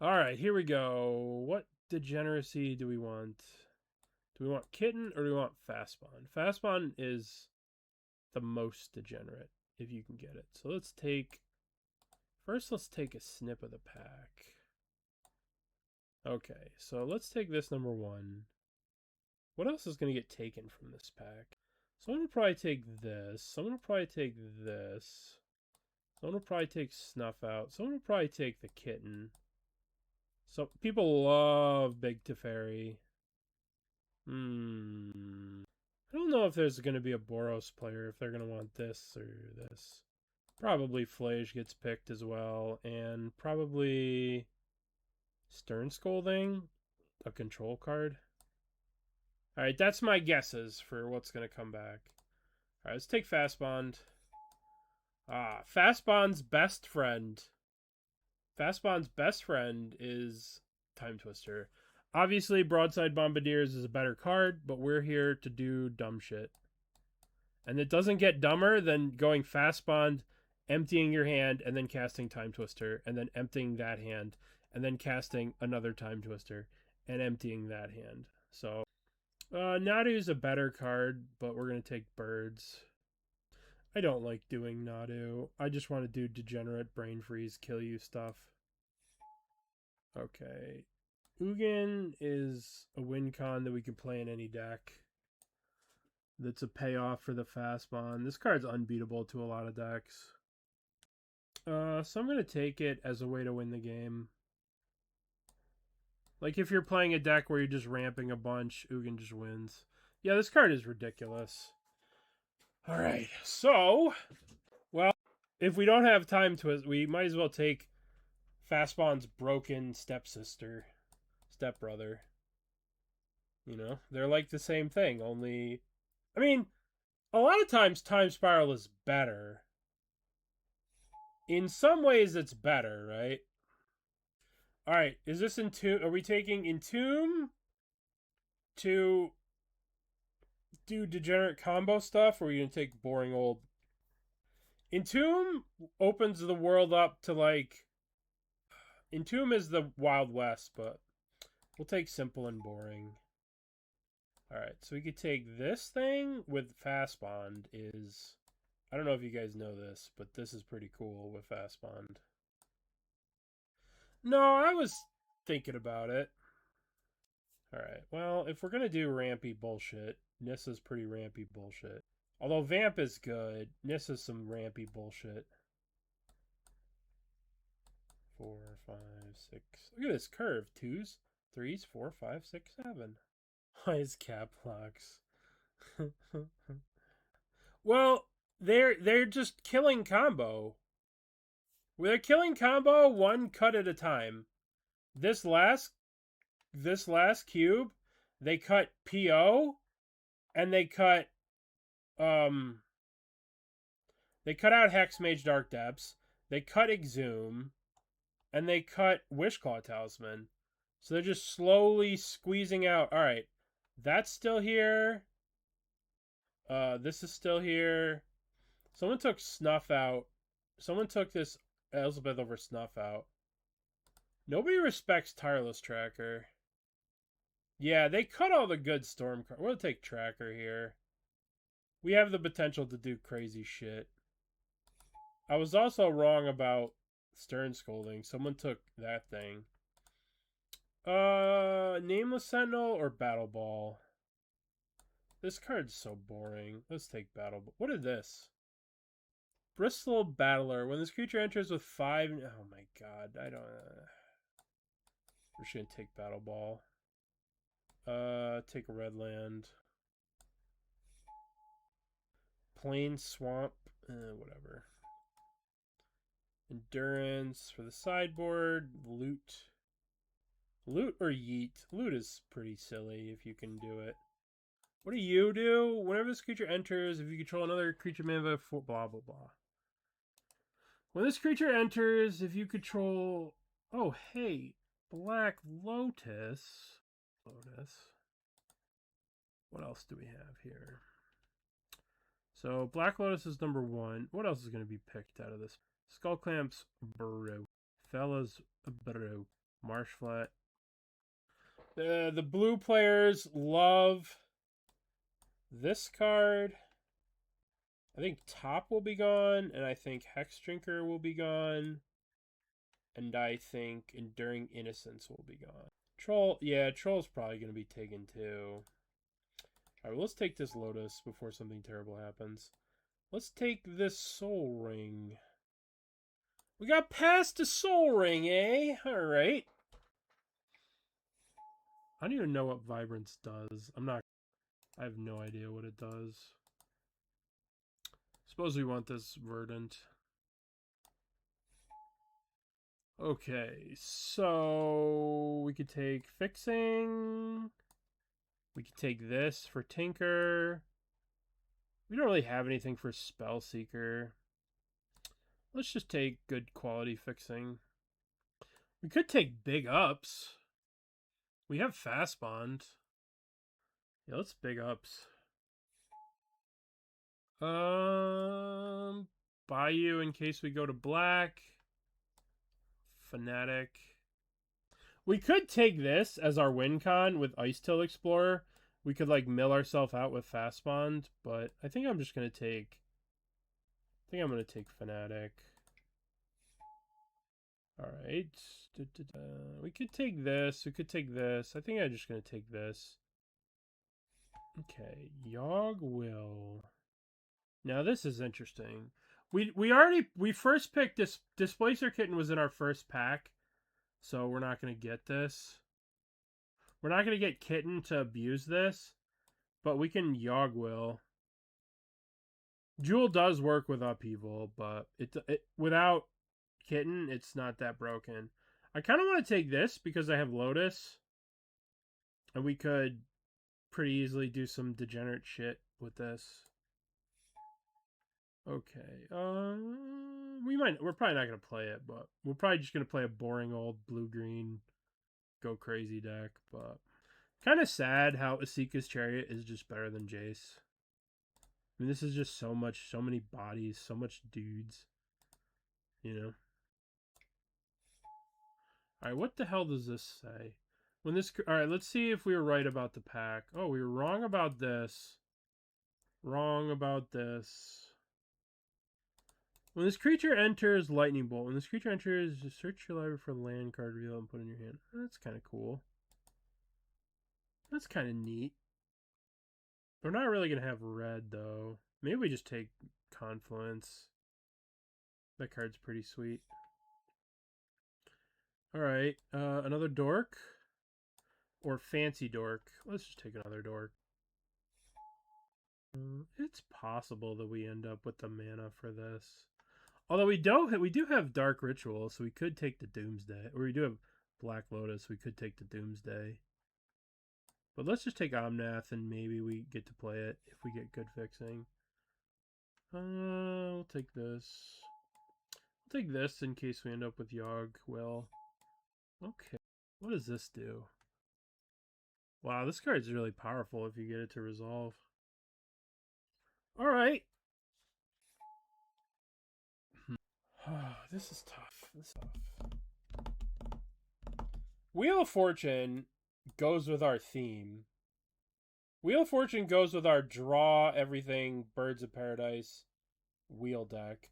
All right, here we go. What degeneracy do we want? Do we want kitten or do we want fastbond? Fastbond is the most degenerate if you can get it. So let's take a snip of the pack. Okay, so let's take this number one. What else is going to get taken from this pack? Someone will probably take this. Someone will probably take this. Someone will probably take Snuff Out. Someone will probably take the kitten. So people love Big Teferi. I don't know if there's going to be a Boros player if they're going to want this or this. Probably Flage gets picked as well, and probably Stern Scolding, a control card. All right, that's my guesses for what's going to come back. All right, let's take Fastbond. Fastbond's best friend. Fastbond's best friend is Time Twister. Obviously, Broadside Bombardiers is a better card, but we're here to do dumb shit. And it doesn't get dumber than going Fastbond, emptying your hand, and then casting Time Twister, and then emptying that hand, and then casting another Time Twister, and emptying that hand. So, Nadu is a better card, but we're going to take Birds. I don't like doing Nadu. I just want to do Degenerate, Brain Freeze, kill you stuff. Okay. Ugin is a win con that we can play in any deck. That's a payoff for the Fastbond. This card's unbeatable to a lot of decks. So I'm going to take it as a way to win the game. Like if you're playing a deck where you're just ramping a bunch, Ugin just wins. Yeah, this card is ridiculous. Alright, so, well, if we don't have Time Twist, we might as well take Fastbond's broken stepbrother. You know, they're like the same thing, only... I mean, a lot of times Time Spiral is better. In some ways, it's better, right? Alright, is this Entomb? Are we taking Entomb to do degenerate combo stuff, or are you going to take boring old... Entomb opens the world up to, like... Entomb is the Wild West, but we'll take simple and boring. Alright, so we could take this thing with Fastbond is... I don't know if you guys know this, but this is pretty cool with Fastbond. No, I was thinking about it. Alright, well, if we're going to do rampy bullshit, Nissa's pretty rampy bullshit. Although Vamp is good, Nissa's some rampy bullshit. 4, 5, 6. Look at this curve. 2s, 3s, 4, 5, 6, 7. Why is cap locks? Well, they're just killing combo. They're killing combo one cut at a time. This last cube, they cut PO and they cut out Hex Mage Dark Depths, they cut Exhume, and they cut Wishclaw Talisman. So they're just slowly squeezing out. Alright, that's still here. This is still here. Someone took Snuff out. Someone took this Elizabeth over Snuff out. Nobody respects Tireless Tracker. Yeah, they cut all the good Storm cards. We'll take Tracker here. We have the potential to do crazy shit. I was also wrong about Stern Scolding. Someone took that thing. Nameless Sentinel or Battle Ball? This card's so boring. Let's take Battle Ball. What is this? Bristol Battler. When this creature enters with 5... Oh my god. I don't... We're just going to take Battle Ball. Take a red land. Plain Swamp. Whatever. Endurance for the sideboard. Loot. Loot or Yeet? Loot is pretty silly if you can do it. What do you do? Whenever this creature enters, if you control another creature, blah, blah, blah. When this creature enters, if you control... Oh, hey. Black Lotus. What else do we have here? So, Black Lotus is number 1. What else is going to be picked out of this? Skull Clamps, bro. Fellas, bro. Marshflat. The blue players love this card. I think Top will be gone, and I think Hex Drinker will be gone, and I think Enduring Innocence will be gone. Troll, yeah, Troll's probably going to be taken too. Alright, well, let's take this Lotus before something terrible happens. Let's take this Soul Ring. We got past the Soul Ring, eh? Alright. I don't even know what Vibrance does. I have no idea what it does. Suppose we want this Verdant. Okay, so we could take Fixing. We could take this for Tinker. We don't really have anything for Spell Seeker. Let's just take good quality Fixing. We could take Big Ups. We have Fast Bond. Yeah, let's Big Ups. Bayou in case we go to black. Fanatic. We could take this as our win con with Ice Till Explorer. We could like mill ourselves out with Fast Bond, but I think I'm just gonna take. I think I'm gonna take Fanatic. All right. We could take this. We could take this. I think I'm just gonna take this. Okay, Yogg Will. Now this is interesting. We first picked this. Displacer Kitten was in our first pack, so we're not gonna get this. We're not gonna get Kitten to abuse this, but we can Yogg Will. Jewel does work with Upheaval, but it without Kitten, it's not that broken. I kind of want to take this because I have Lotus, and we could pretty easily do some degenerate shit with this. Okay, we're probably not gonna play it, but we're probably just gonna play a boring old blue-green go crazy deck, but kind of sad how Asika's Chariot is just better than Jace. I mean, this is just so many bodies, so much dudes, you know? Alright, what the hell does this say? Alright, let's see if we were right about the pack. Oh, we were wrong about this. Wrong about this. When this creature enters Lightning Bolt, when this creature enters, just search your library for a land card, reveal it, and put it in your hand. That's kind of cool. That's kind of neat. We're not really going to have red, though. Maybe we just take Confluence. That card's pretty sweet. Alright, another Dork. Or Fancy Dork. Let's just take another Dork. It's possible that we end up with the mana for this. Although we do have Dark Ritual, so we could take the Doomsday. Or we do have Black Lotus, we could take the Doomsday. But let's just take Omnath and maybe we get to play it if we get good fixing. We'll take this. We'll take this in case we end up with Yogg Will. Okay. What does this do? Wow, this card's really powerful if you get it to resolve. Alright. This is tough. This is tough. Wheel of Fortune goes with our theme. Wheel of Fortune goes with our draw everything Birds of Paradise wheel deck.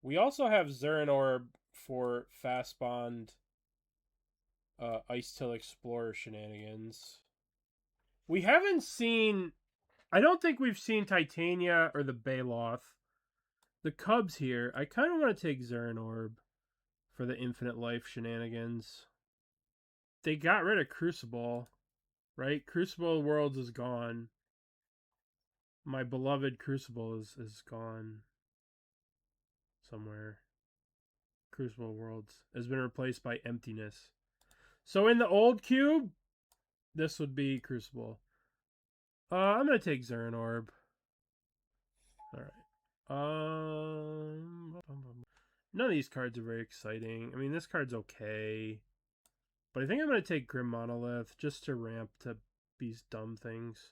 We also have Zurin Orb for Fast Bond, Ice Till Explorer shenanigans. We haven't seen... I don't think we've seen Titania or the Baloth. The Cubs here, I kind of want to take Zurin Orb for the Infinite Life shenanigans. They got rid of Crucible, right? Crucible Worlds is gone. My beloved Crucible is gone somewhere. Crucible Worlds has been replaced by Emptiness. So in the old cube, this would be Crucible. I'm going to take Zurin Orb. Alright. None of these cards are very exciting. I mean, this card's okay. But I think I'm going to take Grim Monolith just to ramp to these dumb things.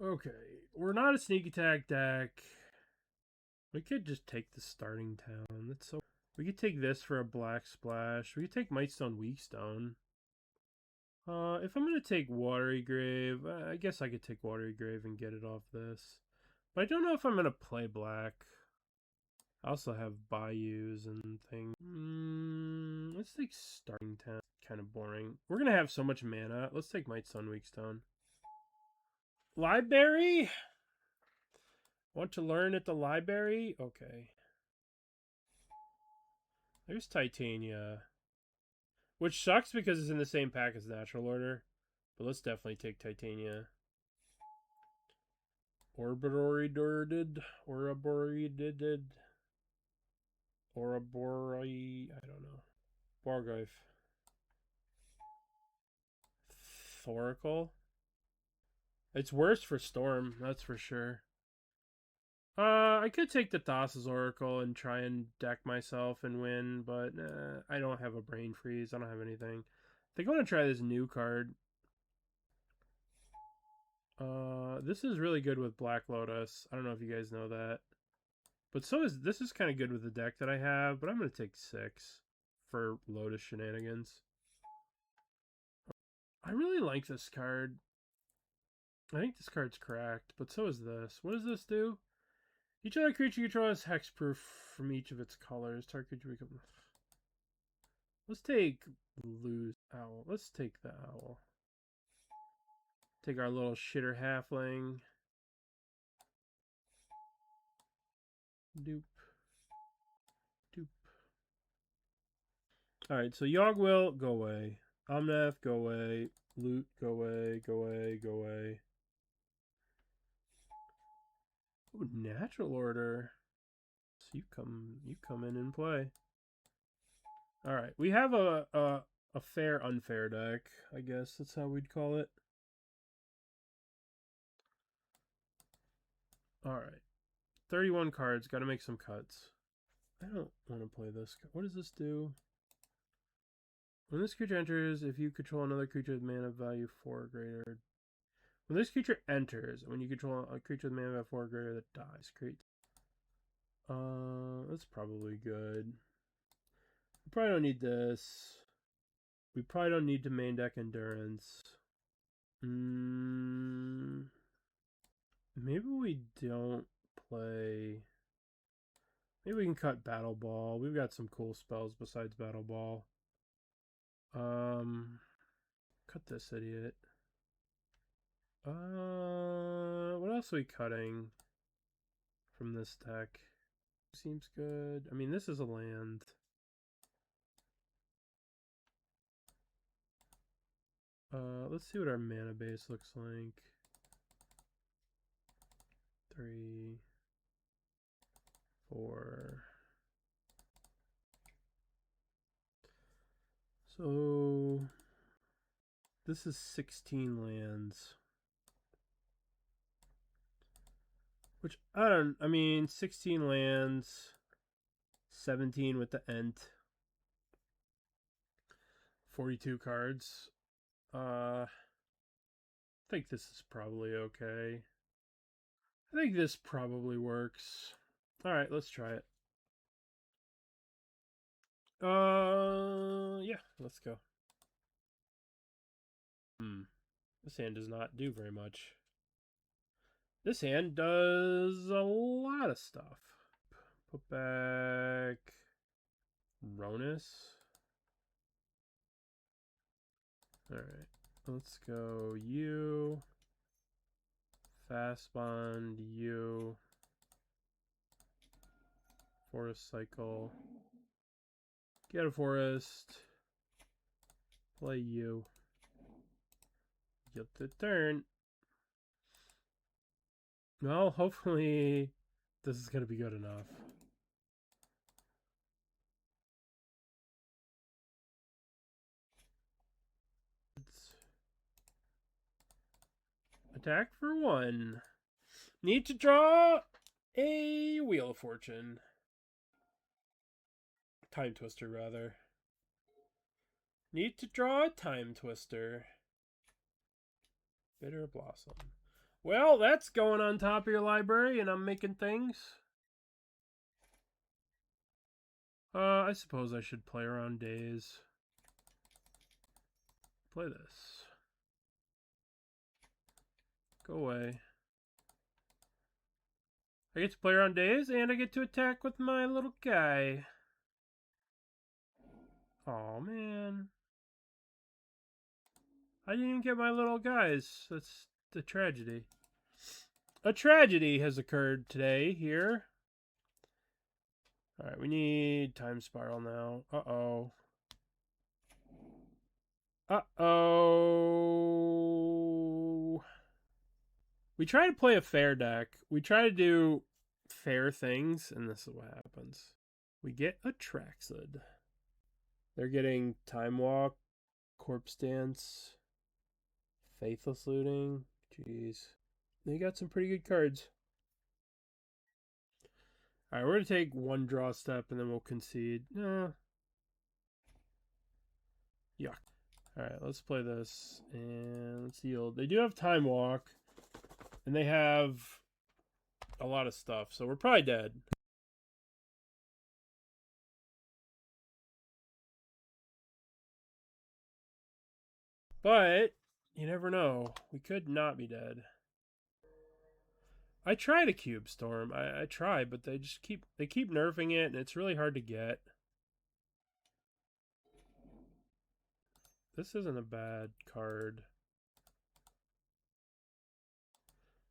Okay. We're not a sneak attack deck. We could just take the starting town. We could take this for a black splash. We could take Mightstone Weakstone. If I'm going to take Watery Grave, I guess I could take Watery Grave and get it off this. But I don't know if I'm going to play black. I also have Bayous and things. Let's take Starting Town. Kind of boring. We're going to have so much mana. Let's take Mightstone Weakstone. Library? Want to learn at the library? Okay. There's Titania. Which sucks because it's in the same pack as Natural Order. But let's definitely take Titania. Orbitoridorded. Ouroborided. Ourobory. I don't know. Bargoyf. Thoracle. It's worse for Storm, that's for sure. I could take the Thassa's Oracle and try and deck myself and win, but I don't have a Brain Freeze. I don't have anything. I think I want to try this new card. This is really good with Black Lotus. I don't know if you guys know that. But this is kind of good with the deck that I have, but I'm going to take 6 for Lotus shenanigans. I really like this card. I think this card's cracked, but so is this. What does this do? Each other creature you control is hexproof from each of its colors. Target creature becomes... Let's take Blue Owl. Let's take the Owl. Take our little shitter halfling. Doop. Doop. Alright, so Yogg-Will, go away. Omnath, go away. Loot, go away, go away, go away. Ooh, Natural Order. So you come in and play. Alright, we have a fair unfair deck, I guess that's how we'd call it. Alright. 31 cards, gotta make some cuts. I don't want to play this. What does this do? When this creature enters, if you control another creature with mana value 4 or greater. When this creature enters, when you control a creature with mana value 4 or greater that dies, create. That's probably good. We probably don't need this. We probably don't need to main deck Endurance. Maybe we don't play... Maybe we can cut Battle Ball. We've got some cool spells besides Battle Ball. Cut this idiot. What else are we cutting from this deck? Seems good. I mean, this is a land. Let's see what our mana base looks like. 3, 4. So this is 16 lands. Which I mean 16 lands, 17 with the Ent. 42 cards. I think this is probably okay. I think this probably works. Alright, let's try it. Yeah, let's go. This hand does not do very much. This hand does a lot of stuff. Put back Ronus. Alright, let's go you. Fast Bond, you. Forest Cycle. Get a forest. Play you. Get the turn. Well, hopefully this is going to be good enough. Let's attack for 1. Need to draw a Wheel of Fortune. Time Twister, rather. Need to draw a Time Twister. Bitter Blossom. Well, that's going on top of your library, and I'm making things. I suppose I should play around days. Play this. Go away. I get to play around days, and I get to attack with my little guy. Oh man. I didn't even get my little guys. That's the tragedy. A tragedy has occurred today here. Alright, we need time spiral now. Uh-oh. Uh-oh. We try to play a fair deck. We try to do fair things, and this is what happens. We get a Traxid. They're getting Time Walk, Corpse Dance, Faithless Looting. Jeez. They got some pretty good cards. Alright, we're going to take one draw step, and then we'll concede. Yuck. Alright, let's play this, and let's yield. They do have Time Walk, and they have a lot of stuff, so we're probably dead. But you never know. We could not be dead. I tried a Cube Storm. I tried, but they keep nerfing it, and it's really hard to get. This isn't a bad card.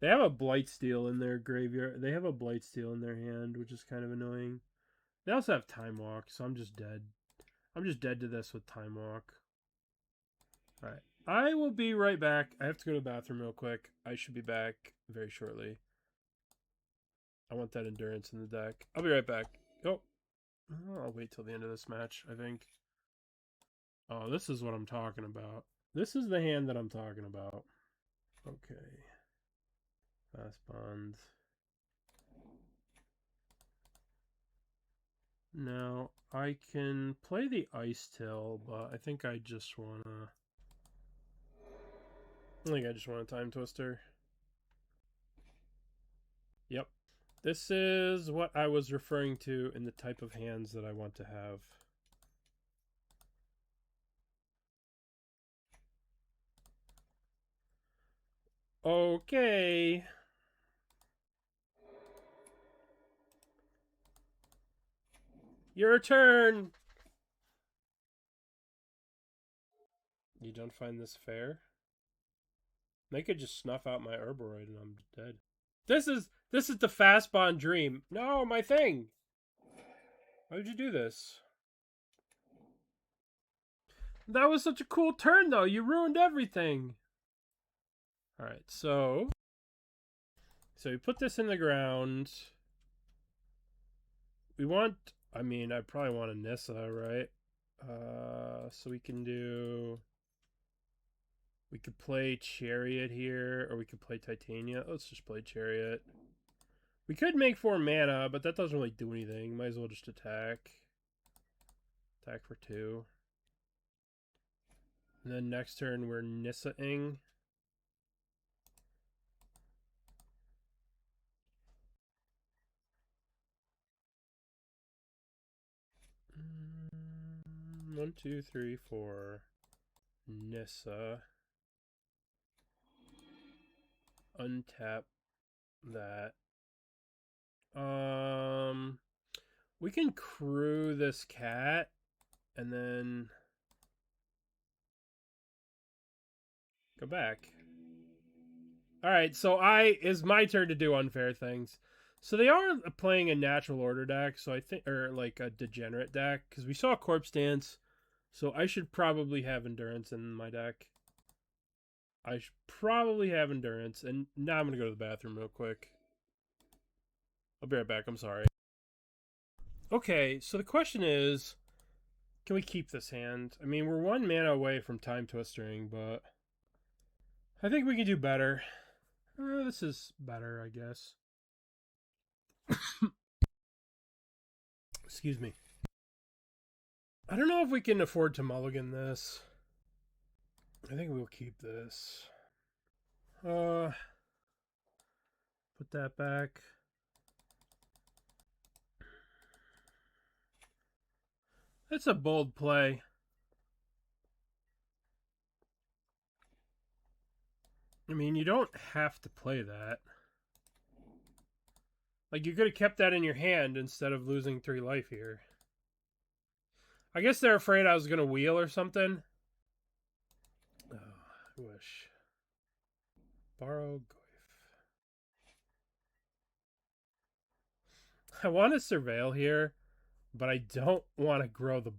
They have a Blightsteel in their graveyard. They have a Blightsteel in their hand, which is kind of annoying. They also have Time Walk, so I'm just dead. I'm just dead to this with Time Walk. Alright. I will be right back. I have to go to the bathroom real quick. I should be back very shortly. I want that endurance in the deck. I'll be right back. Oh. I'll wait till the end of this match, I think. Oh, this is what I'm talking about. This is the hand that I'm talking about. Okay. Fast bonds. Now, I can play the Ice Tail, but I think I just want to... I think I just want a Time Twister. Yep. This is what I was referring to in the type of hands that I want to have. Okay. Your turn. You don't find this fair? They could just snuff out my Herboroid and I'm dead. This is the fast bond dream. No, my thing. Why would you do this? That was such a cool turn, though. You ruined everything. All right, so we put this in the ground. We want. I mean, I probably want a Nissa, right? So we can do. We could play Chariot here, or we could play Titania. Let's just play Chariot. We could make 4 mana, but that doesn't really do anything. Might as well just attack. Attack for 2. And then next turn we're Nissa-ing. One, two, three, four. Nissa. Untap that. We can crew this cat and then go back. Alright, so it's my turn to do unfair things. So they are playing a natural order deck, so I think, or like a degenerate deck, because we saw Corpse Dance, so I should probably have endurance in my deck. I should probably have endurance, and now I'm gonna go to the bathroom real quick. I'll be right back, I'm sorry. Okay, so the question is, can we keep this hand? I mean, we're 1 mana away from Time Twistering, but I think we can do better. This is better, I guess. Excuse me. I don't know if we can afford to mulligan this. I think we'll keep this. Put that back. That's a bold play. I mean, you don't have to play that. Like, you could have kept that in your hand instead of losing 3 life here. I guess they're afraid I was going to wheel or something. Oh, I wish. Borrow Goyf. I want to surveil here, but I don't want to grow the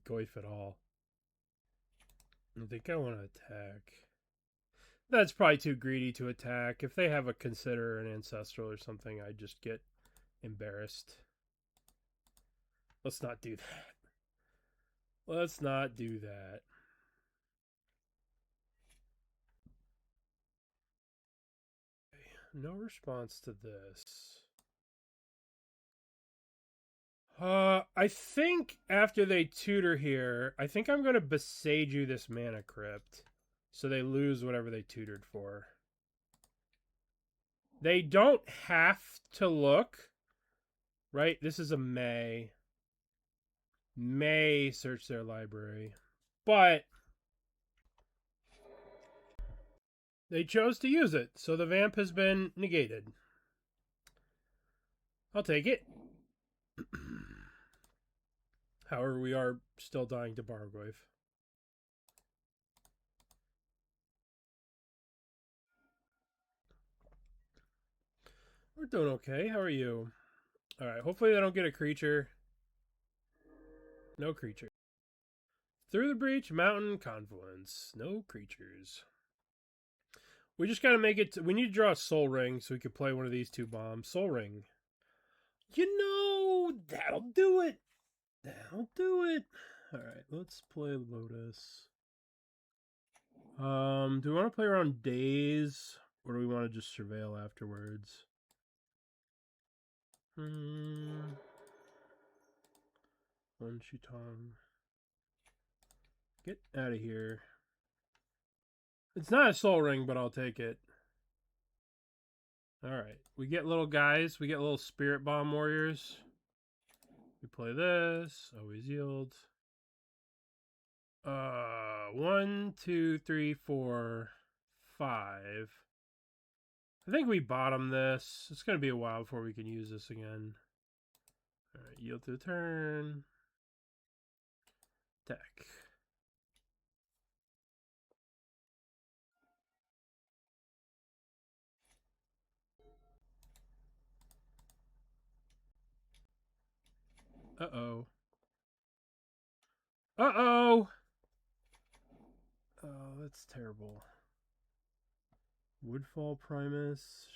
Goyf at all. I think I want to attack. That's probably too greedy to attack. If they have a Consider an Ancestral or something, I just get embarrassed. Let's not do that. Let's not do that. No response to this. I think after they tutor here, I think I'm going to Beseiju this Mana Crypt. So they lose whatever they tutored for. They don't have to look. Right? This is a May. May search their library. But they chose to use it. So the vamp has been negated. I'll take it. However, we are still dying to Bargoyf. We're doing okay. How are you? Alright, hopefully they don't get a creature. No creature. Through the Breach, Mountain, Confluence. No creatures. We just gotta make it... we need to draw a Soul Ring so we can play one of these 2 bombs. Soul Ring. You know, that'll do it. That'll do it. Alright, let's play Lotus. Do we want to play around Days? Or do we want to just surveil afterwards? One Shutong. Get out of here. It's not a Soul Ring, but I'll take it. Alright. We get little guys. We get little Spirit Bomb Warriors. We play this. Always yield. 1, 2, 3, 4, 5. I think we bottom this. It's going to be a while before we can use this again. Alright, yield to the turn. Attack. Uh-oh. Uh-oh! Oh, that's terrible. Woodfall Primus.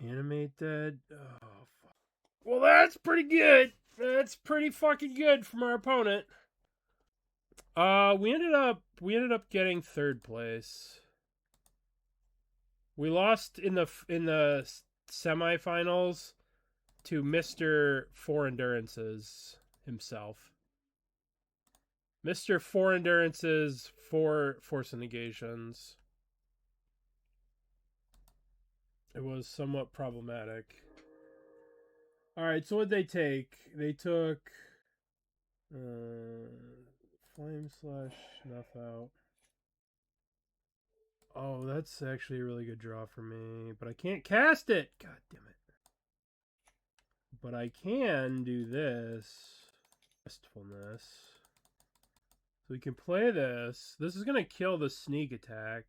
Animate Dead. Oh, fuck. Well, that's pretty good. That's pretty fucking good from our opponent. We ended up getting 3rd place. We lost in the semifinals to Mr. 4 Endurances himself. Mr. 4 Endurances, 4 Force Negations. It was somewhat problematic. Alright, so what'd they take? They took Flame Slash, Snuff Out. Oh, that's actually a really good draw for me. But I can't cast it! God damn it. But I can do this. Restfulness. So we can play this. This is going to kill the sneak attack.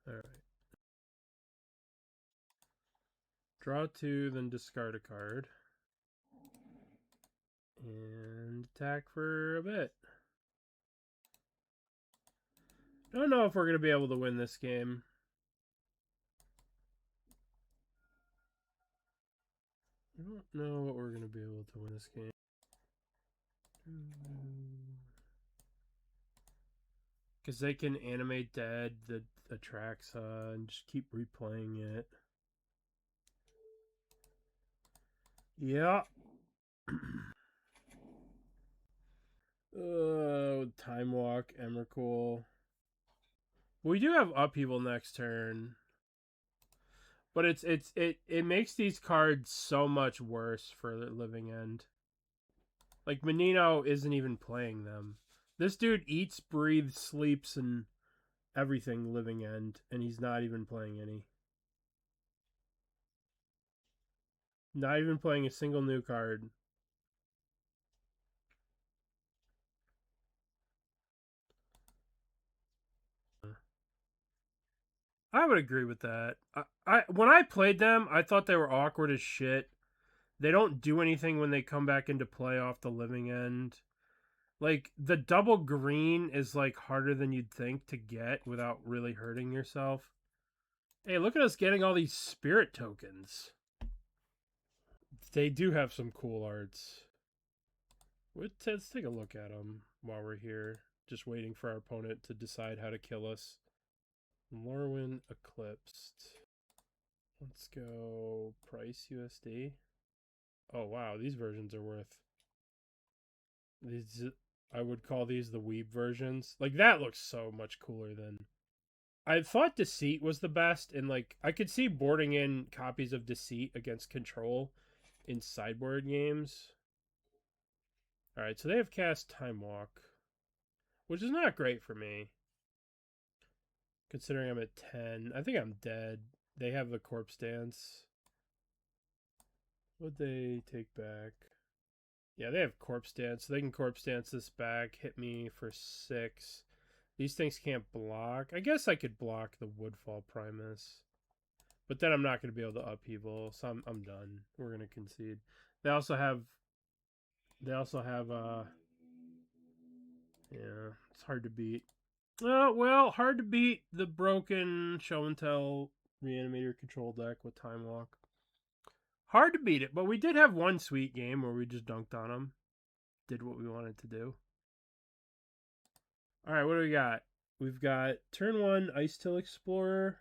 Alright. Draw 2, then discard a card. And attack for a bit. Don't know if we're going to be able to win this game. I don't know what we're going to be able to win this game. Because they can animate Dead, the Atraxa, and just keep replaying it. Yeah. Time Walk, Emrakul. We do have Upheaval next turn. But it makes these cards so much worse for the living end. Like Menino isn't even playing them. This dude eats, breathes, sleeps, and everything living end, and he's not even playing any. Not even playing a single new card. I would agree with that. I when I played them, I thought they were awkward as shit. They don't do anything when they come back into play off the living end. Like the double green is like harder than you'd think to get without really hurting yourself. Hey, look at us getting all these spirit tokens. They do have some cool arts. Let's take a look at them while we're here, just waiting for our opponent to decide how to kill us. Lorwyn Eclipsed. Let's go price USD. Oh wow, these versions are worth. These I would call these the weeb versions. Like that looks so much cooler than. I thought Deceit was the best, and like I could see boarding in copies of Deceit against Control in sideboard games. All right, so they have cast Time Walk, which is not great for me, considering I'm at 10. I think I'm dead. They have the Corpse Dance. Would they take back? Yeah, they have Corpse Dance, so they can Corpse Dance this back, hit me for 6. These things can't block. I guess I could block the Woodfall Primus. But then I'm not going to be able to upheaval, so I'm done. We're going to concede. They also have yeah, it's hard to beat. Well, hard to beat the broken show and tell reanimator control deck with Time Walk. Hard to beat it, but we did have one sweet game where we just dunked on them. Did what we wanted to do. All right, what do we got? We've got turn 1 Ice Till Explorer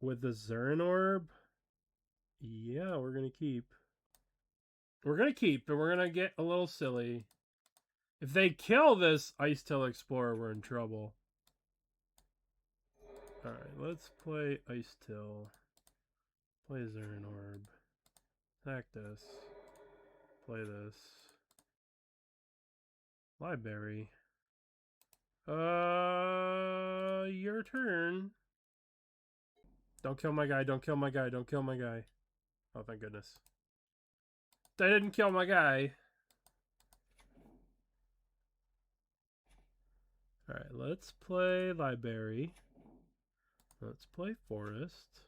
with the Zurin Orb. Yeah, we're going to keep. We're going to keep, and we're going to get a little silly. If they kill this Ice Till Explorer, we're in trouble. Alright, let's play Ice Till. Play Zurin Orb. Attack this. Play this. Library. Your turn. Don't kill my guy, don't kill my guy, don't kill my guy. Oh, thank goodness. They didn't kill my guy. Alright, let's play Library. Let's play Forest.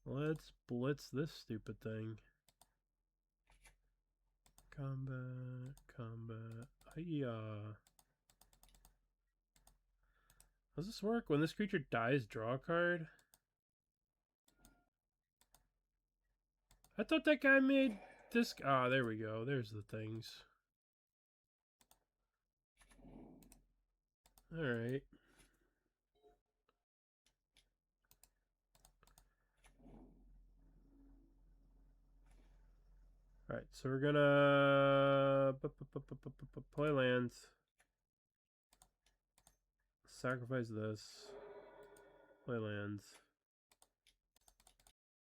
Let's blitz this stupid thing. Combat, combat. Hiya. Does this work? When this creature dies, draw a card? I thought that guy made this. Ah, there we go. There's the things. Alright. Alright, so we're gonna play lands. Sacrifice this. Play lands.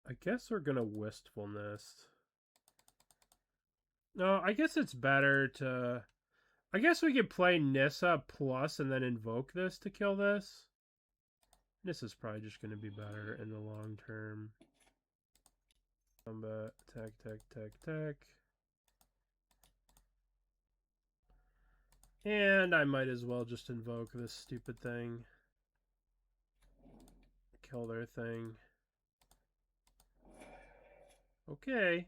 I guess we're gonna Wistful Nest. No, I guess it's better to... I guess we could play Nissa plus and then invoke this to kill this. Nissa's probably just going to be better in the long term. Combat, attack, attack, attack, attack. And I might as well just invoke this stupid thing. Kill their thing. Okay.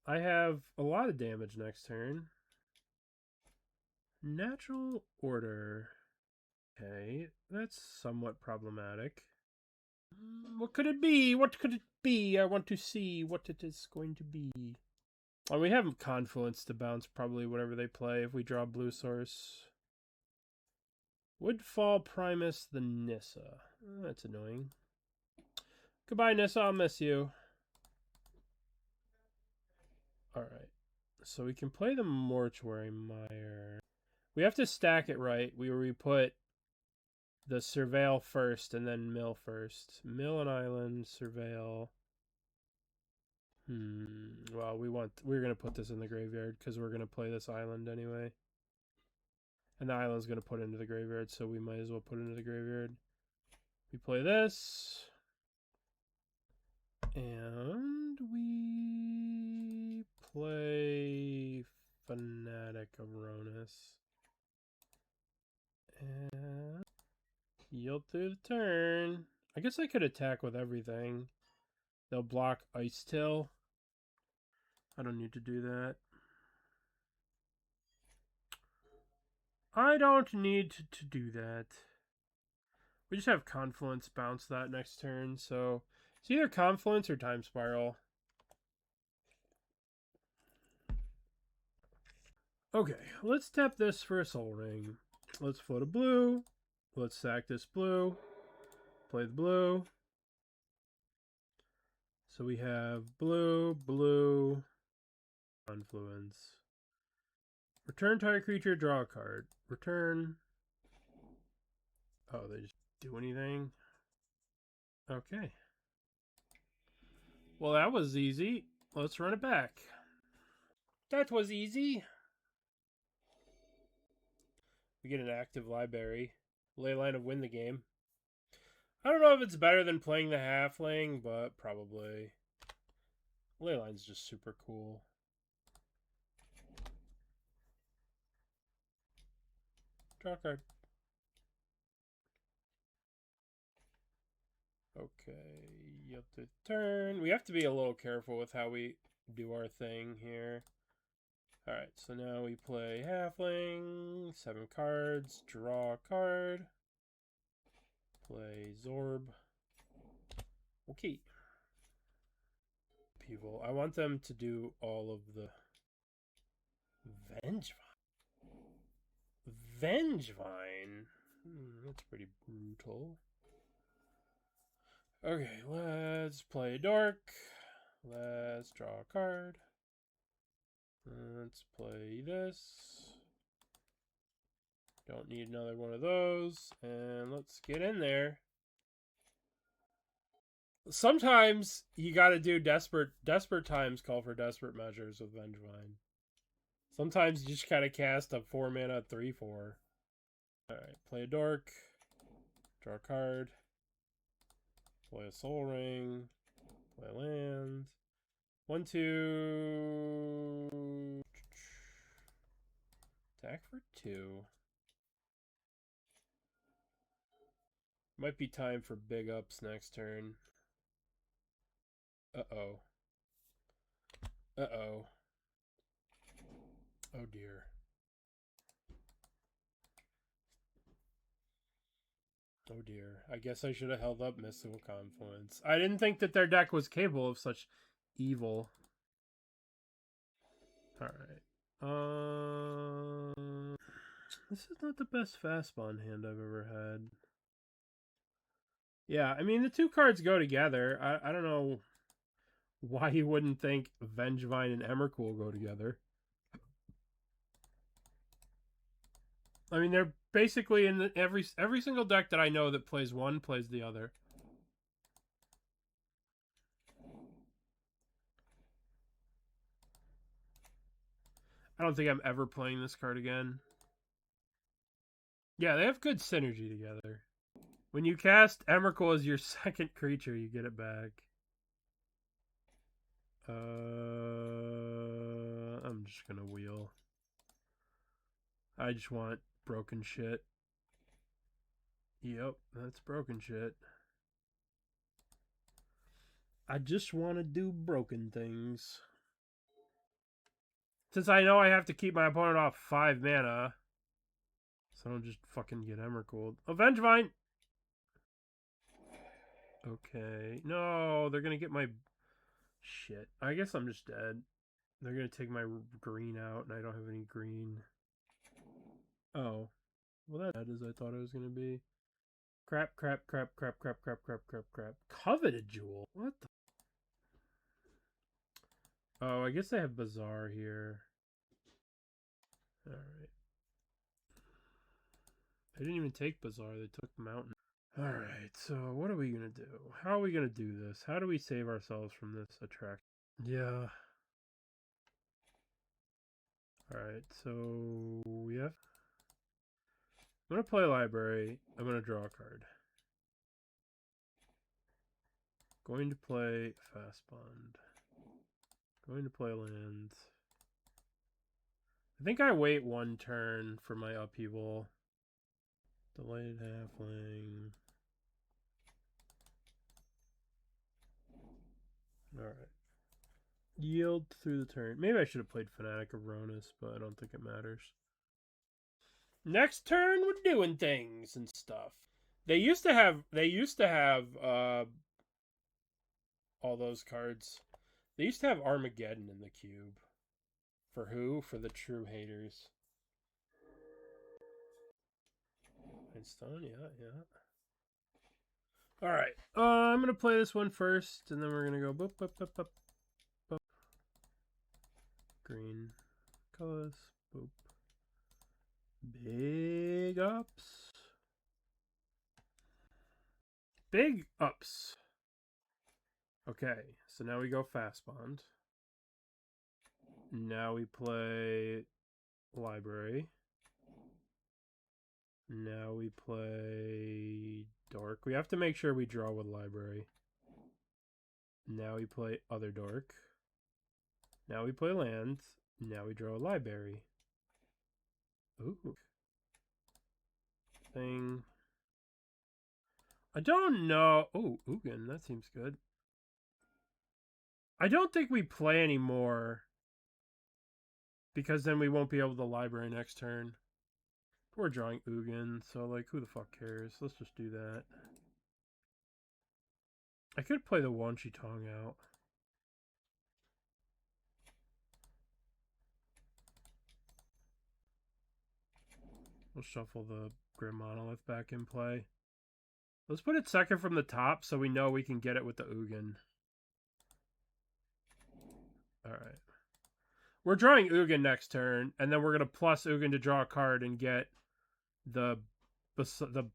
I have a lot of damage next turn. Natural Order. Okay, that's somewhat problematic. What could it be? What could it be? I want to see what it is going to be. Oh, we have Confluence to bounce probably whatever they play if we draw blue source. Woodfall Primus the Nissa. Oh, that's annoying. Goodbye, Nissa. I'll miss you. Alright. So we can play the Mortuary Mire. We have to stack it right. We put the surveil first and then mill first. Mill an island, surveil. Well, we're gonna put this in the graveyard because we're gonna play this island anyway. And the island's gonna put into the graveyard, so we might as well put it into the graveyard. We play this. And we play Fanatic of Ronus. And yield through the turn. I guess I could attack with everything. They'll block Ice Till. I don't need to do that. I don't need to do that. We just have Confluence bounce that next turn, so it's either Confluence or Time Spiral. Okay, let's tap this for a Soul Ring. Let's float a blue. Let's sack this blue. Play the blue. So we have blue, blue, Confluence. Return target creature, draw a card. Return. Oh, they just do anything? Okay. Well, that was easy. Let's run it back. That was easy. We get an active library. Leyline of Win the game. I don't know if it's better than playing the halfling, but probably. Leyline's just super cool. Draw a card. Okay, you have to turn. We have to be a little careful with how we do our thing here. Alright, so now we play Halfling, 7 cards, draw a card, play Zorb. Okay. People, I want them to do all of the Vengevine. That's pretty brutal. Okay, let's play Dork. Let's draw a card. Let's play this. Don't need another one of those. And let's get in there. Sometimes you gotta do desperate times call for desperate measures with Vengevine. Sometimes you just gotta cast a 4-mana 3/4. Alright, play a Dork. Draw a card. Play a Soul Ring. Play a land. 1, 2. Attack for 2. Might be time for big ups next turn. Uh-oh. Uh-oh. Oh dear. Oh dear. I guess I should have held up Mystical Confluence. I didn't think that their deck was capable of such evil. Alright. This is not the best fastball hand I've ever had. Yeah, I mean, the two cards go together. I don't know why you wouldn't think Vengevine and Emrakul go together. I mean, they're basically in every single deck that I know that plays one plays the other. I don't think I'm ever playing this card again. Yeah, they have good synergy together. When you cast Emrakul as your second creature, you get it back. I'm just gonna wheel. I just want broken shit. Yep, that's broken shit. I just want to do broken things. Since I know I have to keep my opponent off 5 mana, so I don't just fucking get Emrakul. Vengevine! Okay. No, they're gonna get my shit. I guess I'm just dead. They're gonna take my green out, and I don't have any green. Oh. Well, that's as I thought it was gonna be. Crap. Coveted Jewel? What the? Oh, I guess they have Bazaar here. Alright. They didn't even take Bazaar. They took Mountain. Alright, so what are we going to do? How are we going to do this? How do we save ourselves from this attraction? Yeah. Alright, so we have... I'm going to play library. I'm going to draw a card. Going to play Fast Bond. Going to play lands. I think I wait one turn for my upheaval. Delayed halfling. Alright. Yield through the turn. Maybe I should have played Fanatic of Ronus, but I don't think it matters. Next turn, we're doing things and stuff. They used to have all those cards. They used to have Armageddon in the cube. For who? For the true haters. Einstein, yeah. Alright. I'm gonna play this one first, and then we're gonna go boop, boop, boop, boop, boop. Green. Colors. Boop. Big ups. Big ups. Okay, so now we go Fast Bond. Now we play Library. Now we play Dork. We have to make sure we draw with Library. Now we play Other Dork. Now we play Land. Now we draw a Library. Ooh. Thing. I don't know. Oh, Ugin. That seems good. I don't think we play anymore. Because then we won't be able to library next turn. We're drawing Ugin, so like, who the fuck cares? Let's just do that. I could play the Wanchi Tong out. We'll shuffle the Grim Monolith back in play. Let's put it second from the top so we know we can get it with the Ugin. Alright. We're drawing Ugin next turn, and then we're going to plus Ugin to draw a card and get the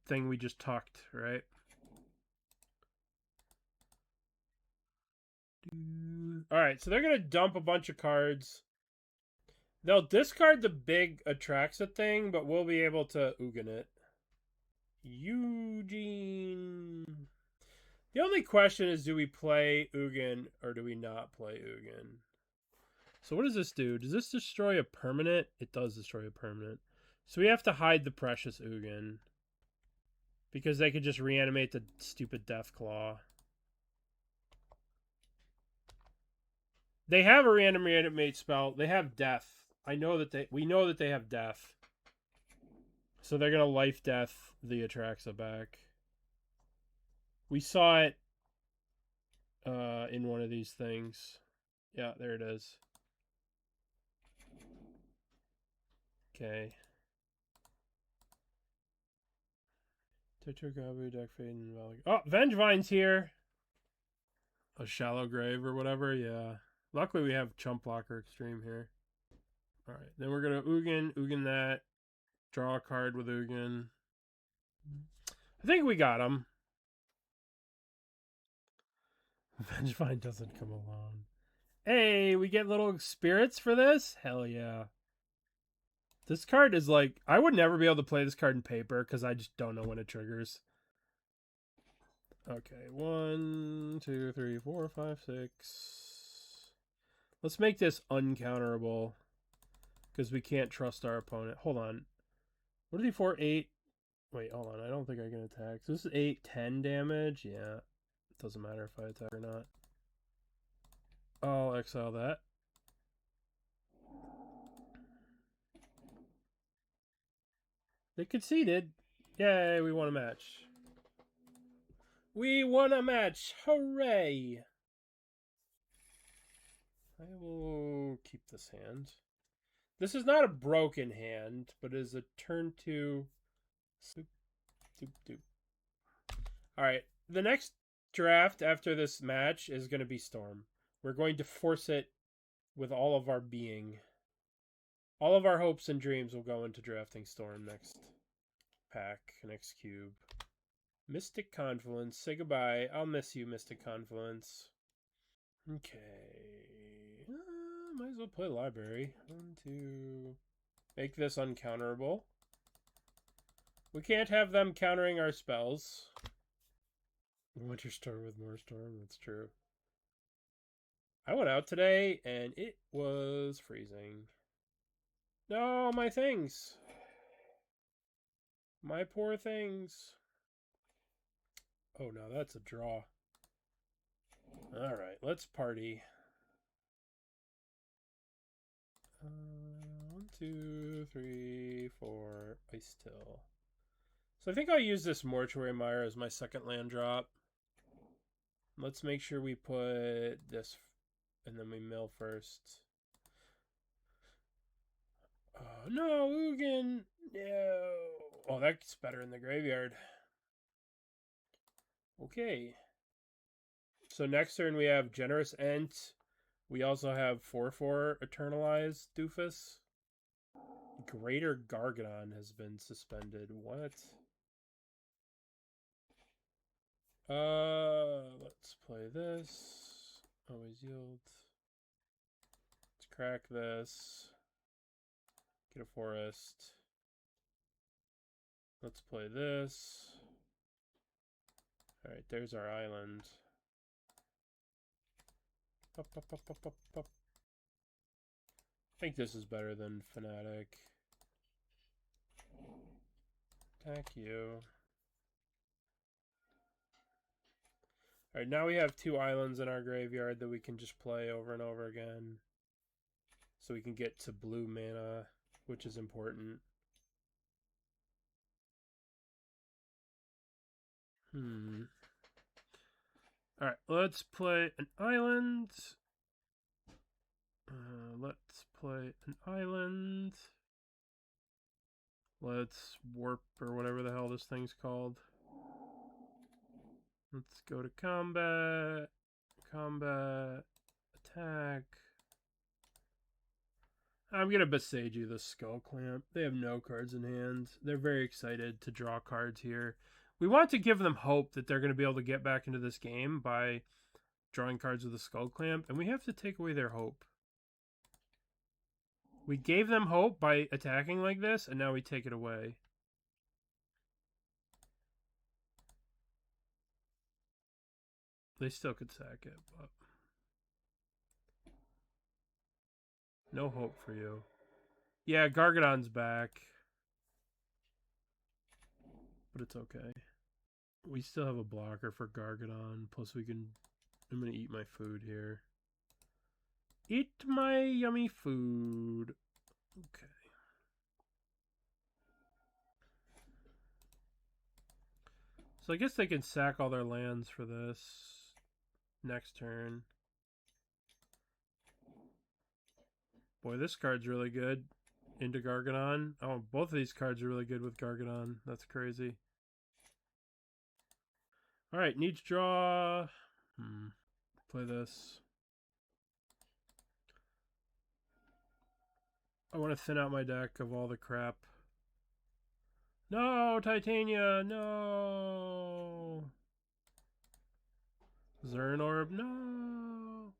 thing we just tucked, right? Alright, so they're going to dump a bunch of cards. They'll discard the big Atraxa thing, but we'll be able to Ugin it. Eugene. The only question is, do we play Ugin or do we not play Ugin? So what does this do? Does this destroy a permanent? It does destroy a permanent. So we have to hide the precious Ugin. Because they could just reanimate the stupid Deathclaw. They have a reanimate spell. They have death. We know that they have death. So they're gonna life death the Atraxa back. We saw it in one of these things. Yeah, there it is. Okay. Oh, Vengevine's here. A Shallow Grave or whatever, yeah. Luckily we have Chump Blocker Extreme here. Alright, then we're gonna Ugin that. Draw a card with Ugin. I think we got him. Vengevine doesn't come along. Hey, we get little spirits for this? Hell yeah. This card is like... I would never be able to play this card in paper because I just don't know when it triggers. Okay, 1, 2, 3, 4, 5, 6. Let's make this uncounterable because we can't trust our opponent. Hold on. What is he for? 8? Wait, hold on. I don't think I can attack. So this is 8, 10 damage. Yeah. It doesn't matter if I attack or not. I'll exile that. They conceded. Yay, we won a match. We won a match. Hooray. I will keep this hand. This is not a broken hand, but is a turn 2. Alright, the next draft after this match is going to be Storm. We're going to force it with all of our being. All of our hopes and dreams will go into drafting Storm next. pack, next cube. Mystic Confluence. Say goodbye. I'll miss you, Mystic Confluence. Okay. Might as well play library. 1, 2. Make this uncounterable. We can't have them countering our spells. Winter Storm with more storm. That's true. I went out today and it was freezing. No, my things. My poor things. Oh, no, that's a draw. All right, let's party. 1, 2, 3, 4. Ice Till. So I think I'll use this Mortuary Mire as my second land drop. Let's make sure we put this, and then we mill first. No, Ugin. No. Oh, that's better in the graveyard. Okay. So next turn we have Generous Ent. We also have 4/4 Eternalized Doofus. Greater Gargadon has been suspended. What? Let's play this. Always yield. Let's crack this. Get a forest. Let's play this. Alright, there's our island. Pop, pop, pop, pop, pop, pop. I think this is better than Fnatic. Attack you. Alright, now we have 2 islands in our graveyard that we can just play over and over again. So we can get to blue mana, which is important. Alright, let's play an island. Let's play an island. Let's warp or whatever the hell this thing's called. Let's go to combat. Combat. Attack. I'm going to Beseiju the Skull Clamp. They have no cards in hand. They're very excited to draw cards here. We want to give them hope that they're going to be able to get back into this game by drawing cards with the Skull Clamp, and we have to take away their hope. We gave them hope by attacking like this, and now we take it away. They still could sack it, but no hope for you. Yeah, Gargadon's back. But it's okay. We still have a blocker for Gargadon. Plus we can... I'm going to eat my food here. Eat my yummy food. Okay. So I guess they can sack all their lands for this next turn. Boy, this card's really good. Into Gargadon. Oh, both of these cards are really good with Gargadon. That's crazy. Alright, need to draw. Play this. I want to thin out my deck of all the crap. No, Titania, no. Zern Orb, no.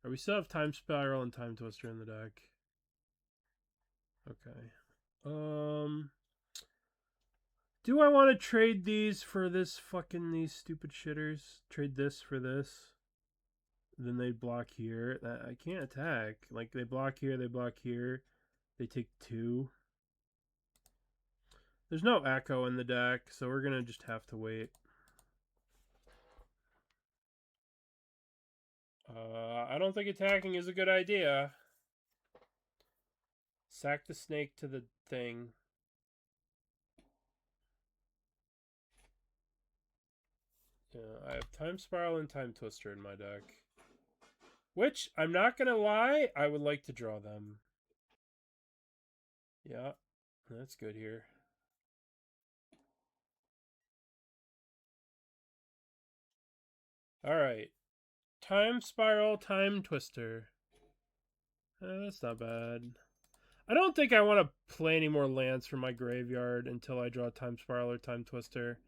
We still have Time Spiral and Time Twister in the deck. Okay. Do I want to trade these for this these stupid shitters? Trade this for this? Then they block here. I can't attack. Like, they block here, they block here. They take 2. There's no Echo in the deck, so we're going to just have to wait. I don't think attacking is a good idea. Sack the snake to the thing. Yeah, I have Time Spiral and Time Twister in my deck. Which, I'm not going to lie, I would like to draw them. Yeah, that's good here. Alright. Time Spiral, Time Twister. That's not bad. I don't think I want to play any more lands from my graveyard until I draw Time Spiral or Time Twister.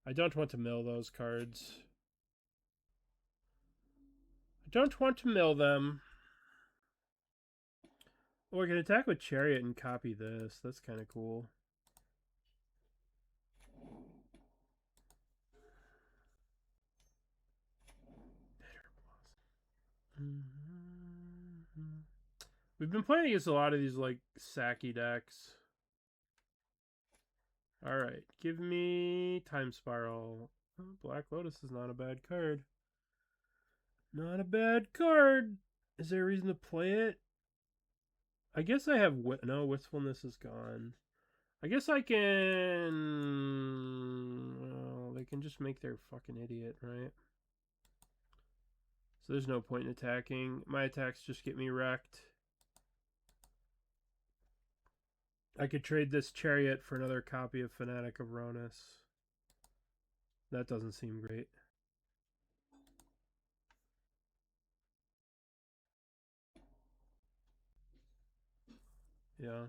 I don't want to mill those cards. I don't want to mill them. Oh, we can attack with Chariot and copy this. That's kind of cool. We've been playing against a lot of these like sacky decks. Alright, give me Time Spiral. Oh, Black Lotus is not a bad card. Not a bad card. Is there a reason to play it? I guess I have... No, Wistfulness is gone. I guess I can... Well, they can just make their fucking idiot, right? So there's no point in attacking. My attacks just get me wrecked. I could trade this Chariot for another copy of Fanatic of Ronus. That doesn't seem great. Yeah.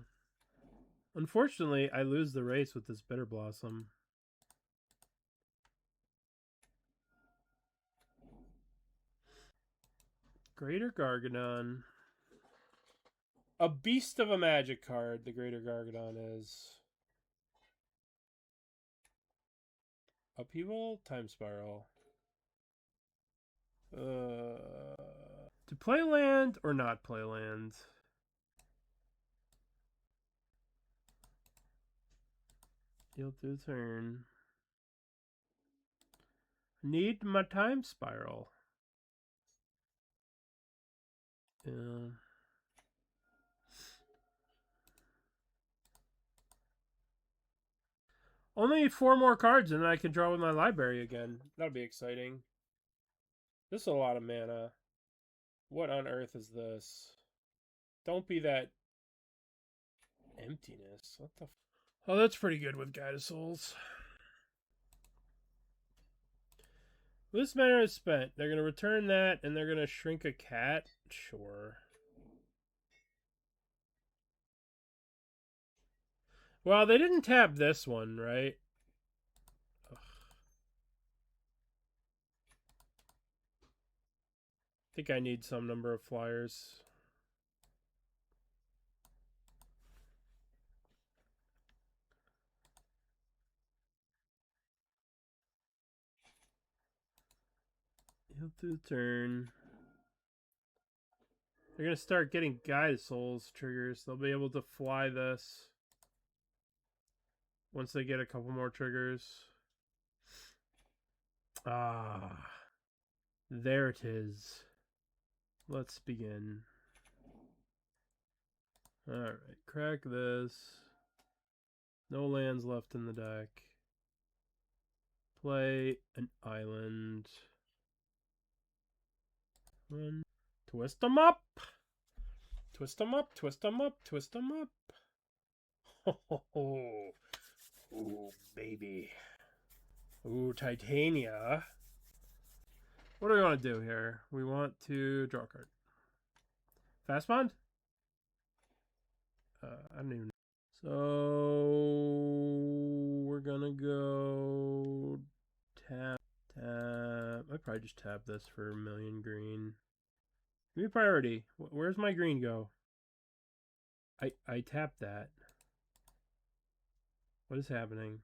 Unfortunately, I lose the race with this Bitter Blossom. Greater Gargadon. A beast of a magic card, the Greater Gargadon is. Upheaval, Time Spiral. To play land or not play land? Deal through turn. Need my Time Spiral. Yeah. Only 4 more cards and then I can draw with my library again. That'll be exciting. This is a lot of mana. What on earth is this? Don't be that emptiness. What the Oh, that's pretty good with Guide of Souls. This mana is spent. They're going to return that, and they're going to shrink a cat? Sure. Well, they didn't tap this one, right? Ugh. I think I need some number of flyers. Heal through the turn. They're going to start getting Guide of Souls triggers. They'll be able to fly this once they get a couple more triggers. Ah. There it is. Let's begin. Alright, crack this. No lands left in the deck. Play an island. One. Twist them up! Twist them up, twist them up, twist them up. Ho ho ho. Ooh, baby. Ooh, Titania. What do we want to do here? We want to draw a card. Fast bond? I don't even know. So we're gonna go tap. I'd probably just tap this for 1,000,000 green. Give me priority. Where's my green go? I tapped that. What is happening?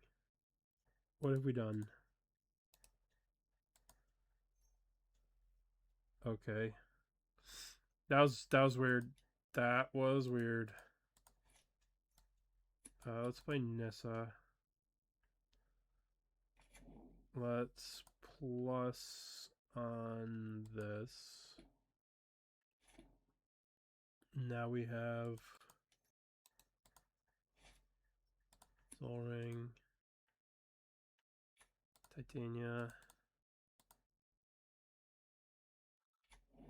What have we done? Okay. That was weird. That was weird. Let's play Nissa. Let's plus on this. Now we have Soul Ring, Titania.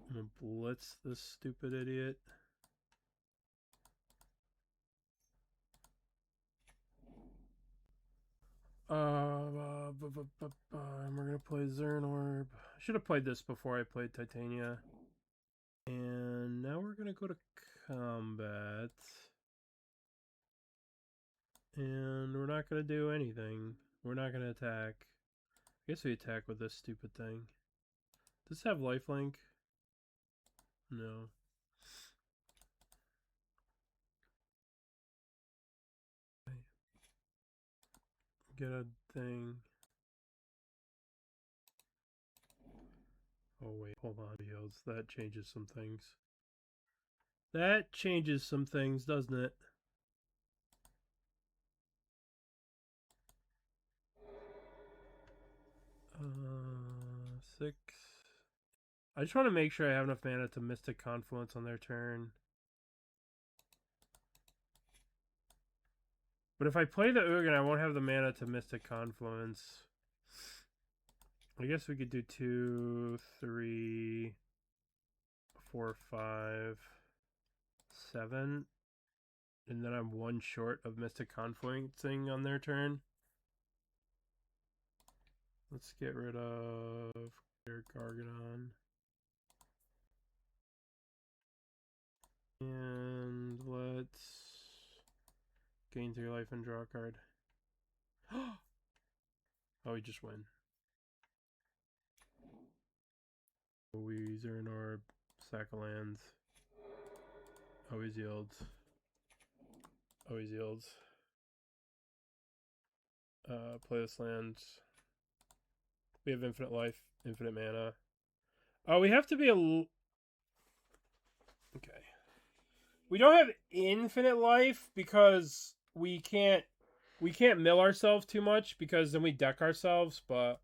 I'm gonna blitz this stupid idiot. And we're gonna play Zernorb. I should have played this before I played Titania. And now we're gonna go to combat. And we're not going to do anything. We're not going to attack. I guess we attack with this stupid thing. Does this have lifelink? No. Get a thing. Oh wait, hold on, heals. That changes some things. That changes some things, doesn't it? Six. I just want to make sure I have enough mana to Mystic Confluence on their turn. But if I play the Ugin, I won't have the mana to Mystic Confluence. I guess we could do 2, 3, 4, 5, 7. And then I'm one short of Mystic Confluencing on their turn. Let's get rid of Gargadon. And let's gain 3 life and draw a card. Oh, we just win. We Zern Orb, sack of lands. Always yields. Always yields. Play this land. We have infinite life, infinite mana. Oh, we have to be a... Okay. We don't have infinite life because we can't mill ourselves too much because then we deck ourselves, but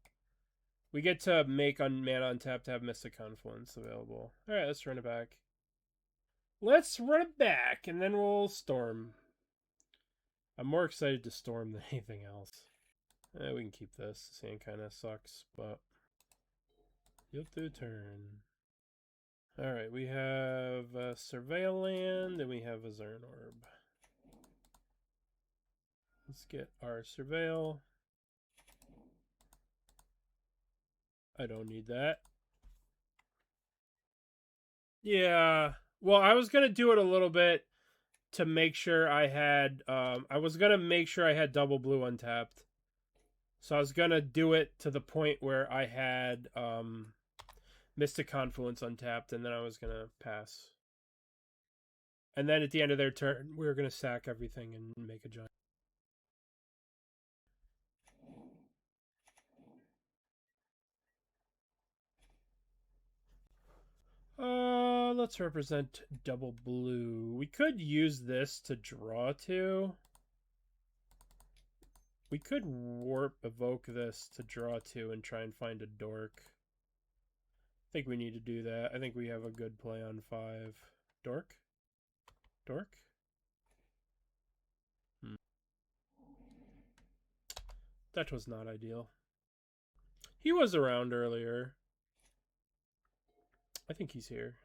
we get to make on mana untap to have Mystic Confluence available. Alright, let's run it back. Let's run it back, and then we'll storm. I'm more excited to storm than anything else. We can keep this. This hand kind of sucks, but you'll do turn. Alright, we have a Surveil land, and we have a Zern Orb. Let's get our Surveil. I don't need that. Yeah. Well, I was going to do it a little bit to make sure I had... I was going to make sure I had double blue untapped. So I was going to do it to the point where I had Mystic Confluence untapped, and then I was going to pass. And then at the end of their turn, we were going to sack everything and make a giant. Let's represent double blue. We could use this to draw to. We could warp evoke this to draw to and try and find a dork. I think we need to do that. I think we have a good play on 5. Dork? Dork? That was not ideal. He was around earlier. I think he's here.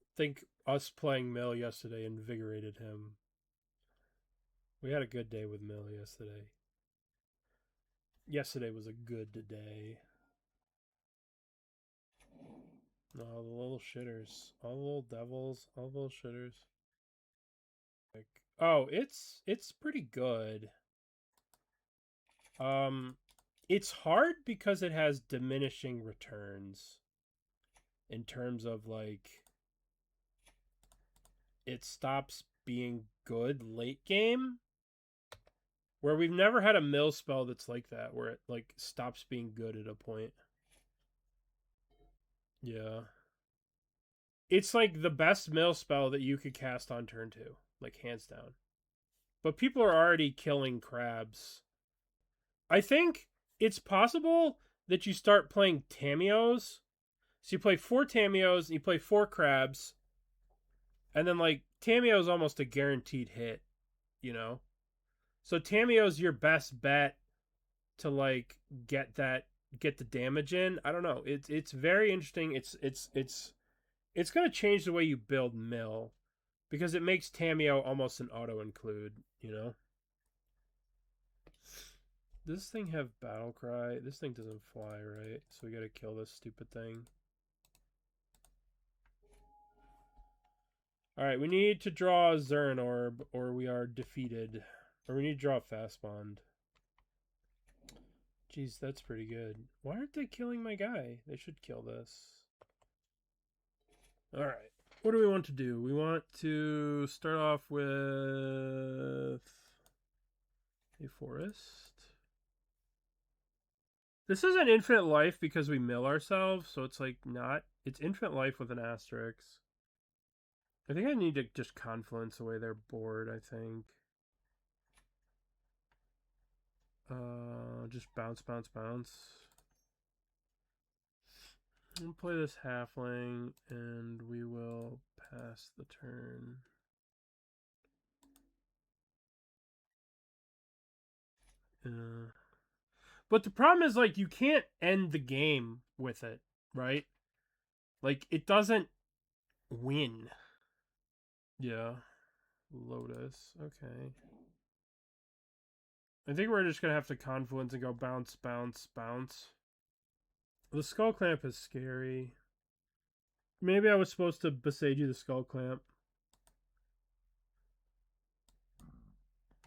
I think us playing Mill yesterday invigorated him. We had a good day with Mill yesterday. Yesterday was a good day. All the little shitters. All the little devils. All the little shitters. Oh, it's pretty good. It's hard because it has diminishing returns. In terms of, like... It stops being good late game. Where we've never had a mill spell that's like that. Where it, like, stops being good at a point. Yeah. It's, like, the best mill spell that you could cast on turn 2. Like, hands down. But people are already killing crabs. I think it's possible that you start playing Tamios. So you play 4 Tamios and you play 4 crabs. And then, like, Tamio's almost a guaranteed hit, you know? So Tamio's your best bet to, like, get the damage in. I don't know. It's very interesting. It's going to change the way you build mill. Because it makes Tamio almost an auto-include, you know? Does this thing have Battle Cry? This thing doesn't fly, right? So we gotta kill this stupid thing. Alright, we need to draw a Zern Orb, or we are defeated. Or we need to draw a Fast Bond. Jeez, that's pretty good. Why aren't they killing my guy? They should kill this. Alright, what do we want to do? We want to start off with a forest. This is an infinite life because we mill ourselves, so it's like not... It's infinite life with an asterisk. I think I need to just confluence away their board, I think. Just bounce, bounce, bounce. We'll play this halfling, and we will pass the turn. But the problem is, like, you can't end the game with it, right? Like, it doesn't win. Yeah. Lotus. Okay. I think we're just going to have to confluence and go bounce, bounce, bounce. The Skull Clamp is scary. Maybe I was supposed to Boseiju the Skull Clamp.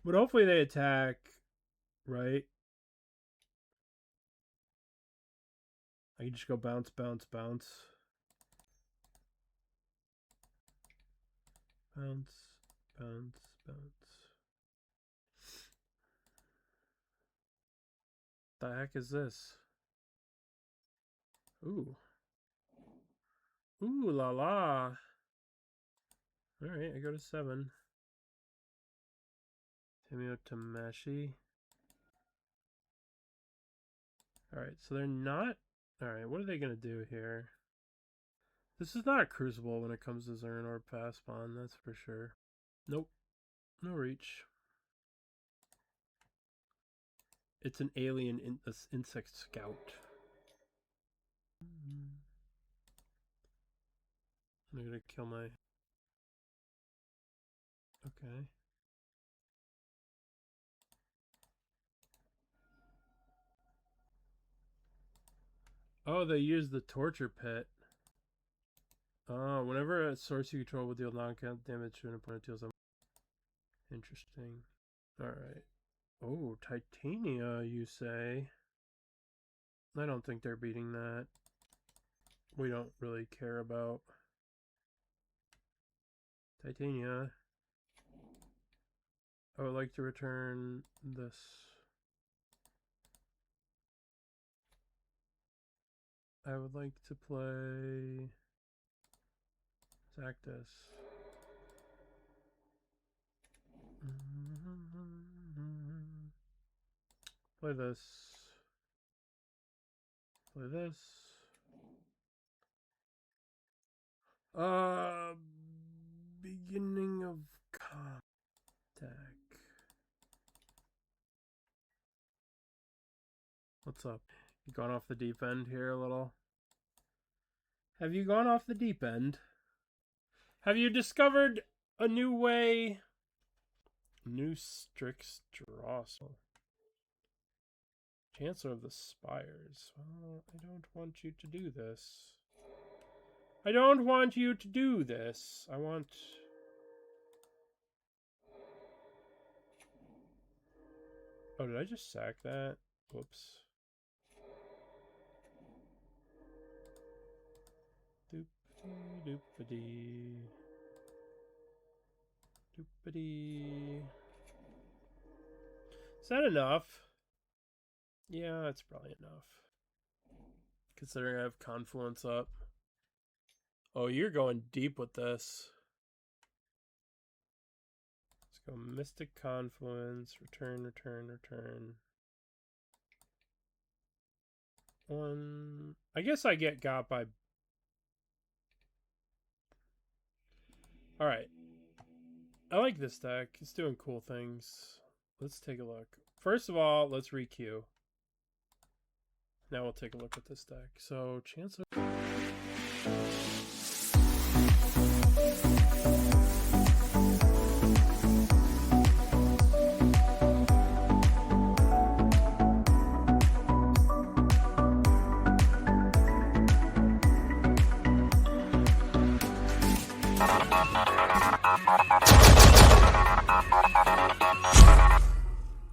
But hopefully they attack, right? I can just go bounce, bounce, bounce. Bounce, bounce, bounce. The heck is this? Ooh. Ooh la la. Alright, I go to 7. Timio Tamashi. Alright, so they're not... Alright, what are they going to do here? This is not a Crucible when it comes to Zern or Passbon, that's for sure. Nope. No reach. It's an alien insect scout. I'm gonna kill my... Okay. Oh, they use the torture pit. Oh, whenever a source you control will deal knockout damage to an opponent deals them. Interesting. Alright. Oh, Titania, you say? I don't think they're beating that. We don't really care about Titania. I would like to return this. I would like to play Zactus. Play this. Play this. Beginning of contact. What's up? You gone off the deep end here a little? Have you gone off the deep end? Have you discovered a new way? New Strix Drossel. Chancellor of the Spires. Well, I don't want you to do this. I don't want you to do this. I want... Oh, did I just sack that? Whoops. Doop-a-dee. Doop-a-dee. Is that enough? Yeah, that's probably enough. Considering I have Confluence up. Oh, you're going deep with this. Let's go Mystic Confluence. Return, return, return. 1. I guess I get got by... Alright. I like this deck. It's doing cool things. Let's take a look. First of all, let's re-queue. Now we'll take a look at this deck. So, Chancellor...